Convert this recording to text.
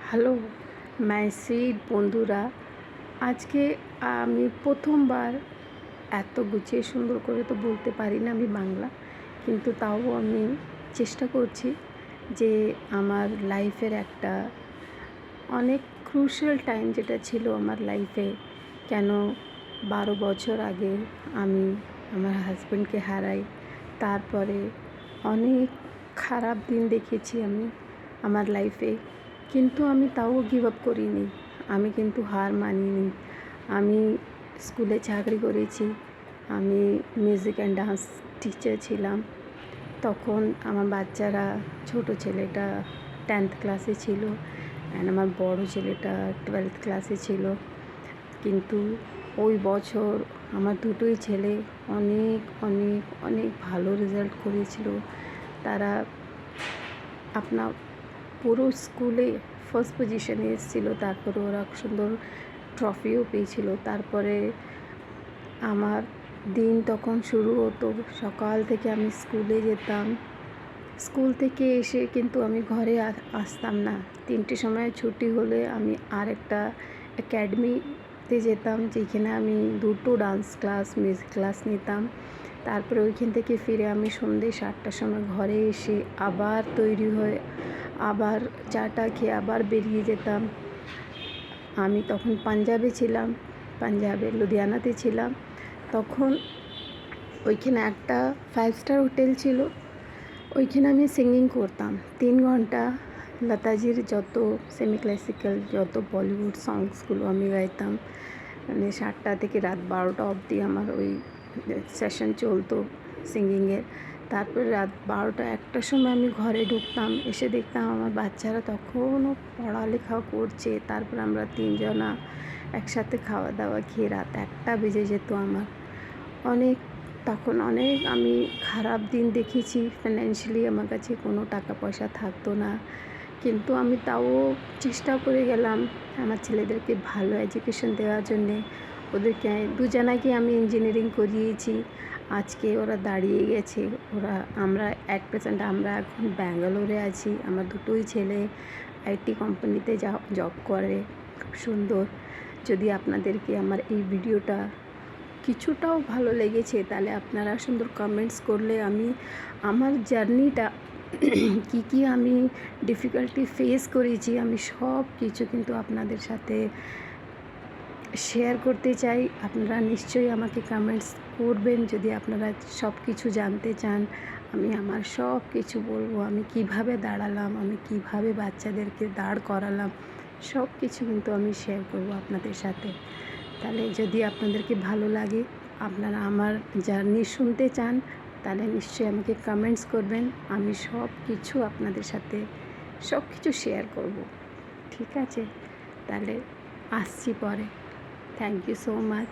Hello my sweet বন্ধুরা, আজকে আমি প্রথমবার এত গুছিয়ে সুন্দর করে তো বলতে পারি না আমি বাংলা, কিন্তু তাও আমি চেষ্টা করছি যে আমার লাইফের একটা অনেক ক্রুশিয়াল টাইম যেটা ছিল আমার লাইফে। কেন 12 বছর আগে আমি আমার হাজব্যান্ডকে হারাই। তারপরে অনেক খারাপ দিন দেখেছি আমি আমার লাইফে, কিন্তু আমি তাও গিভ আপ করিনি। আমি কিন্তু হার মানিনি। আমি স্কুলে চাকরি করেছি, আমি মিউজিক অ্যান্ড ডান্স টিচার ছিলাম। তখন আমার বাচ্চারা, ছোট ছেলেটা 10th ক্লাসে ছিল অ্যান্ড আমার বড় ছেলেটা 12th ক্লাসে ছিল। কিন্তু ওই বছর আমার দুটোই ছেলে অনেক অনেক অনেক ভালো রেজাল্ট করেছিল। তারা আপনার পুরো স্কুলে ফার্স্ট পজিশনে এসেছিলো। তারপরে ওরা সুন্দর ট্রফিও পেয়েছিল। তারপরে আমার দিন তখন শুরু হতো, সকাল থেকে আমি স্কুলে যেতাম। স্কুল থেকে এসে কিন্তু আমি ঘরে আসতাম না। 3টের সময় ছুটি হলে আমি আরেকটা একাডেমিতে যেতাম, যেখানে আমি 2টো ডান্স ক্লাস, মিউজিক ক্লাস নিতাম। তারপরে ওইখান থেকে ফিরে আমি সন্ধ্যে 7টার সময় ঘরে এসে আবার তৈরি হয়ে আবার চাটা খেয়ে আবার বেরিয়ে যেতাম। আমি তখন পাঞ্জাবে ছিলাম, পাঞ্জাবে লুধিয়ানাতে ছিলাম। তখন ওইখানে একটা 5 স্টার হোটেল ছিল, ওইখানে আমি সিঙ্গিং করতাম 3 ঘন্টা। লতাজির যত সেমি ক্লাসিক্যাল, যত বলিউড সংসগুলো আমি গাইতাম। মানে 7টা থেকে রাত 12টা অবধি আমার ওই সেশন চলতো সিঙ্গিংয়ের। তারপরে রাত 12টা 1টার সময় আমি ঘরে ঢুকতাম, এসে দেখতাম আমার বাচ্চারা তখনও পড়ালেখা করছে। তারপর আমরা 3 জনা একসাথে খাওয়া দাওয়া খেয়ে রাত 1টা বেজে যেত আমার। তখন অনেক আমি খারাপ দিন দেখেছি। ফাইন্যান্সিয়ালি আমার কাছে কোনো টাকা পয়সা থাকতো না, কিন্তু আমি তাও চেষ্টা করে গেলাম আমার ছেলেদেরকে ভালো এডুকেশন দেওয়ার জন্যে। ওদেরকে দুজনাকে আমি ইঞ্জিনিয়ারিং করিয়েছি। আজকে ওরা দাঁড়িয়ে গেছে। আমরা প্রেজেন্ট আমরা এখন ব্যাঙ্গালোরে আছি। আমার দুটোই ছেলে আইটি কোম্পানিতে জব করে, খুব সুন্দর। যদি আপনাদেরকে আমার এই ভিডিওটা কিছুটাও ভালো লেগেছে, তাহলে আপনারা সুন্দর কমেন্টস করলে আমি আমার জার্নিটা কি আমি ডিফিকাল্টি ফেস করেছি, আমি সব কিছু কিন্তু আপনাদের সাথে শেয়ার করতে চাই। আপনারা নিশ্চয়ই আমাকে কমেন্টস করবেন যদি আপনারা সব কিছু জানতে চান। আমি আমার সব কিছু বলবো, আমি কিভাবে দাঁড়ালাম, আমি কিভাবে বাচ্চাদেরকে দাঁড় করালাম, সব কিছু কিন্তু আমি শেয়ার করব আপনাদের সাথে। তাহলে যদি আপনাদেরকে ভালো লাগে, আপনারা আমার জার্নি শুনতে চান, তাহলে নিশ্চয়ই আমাকে কমেন্টস করবেন। আমি সব কিছু আপনাদের সাথে সব কিছু শেয়ার করব, ঠিক আছে? তাহলে আসছি পরে। Thank you so much.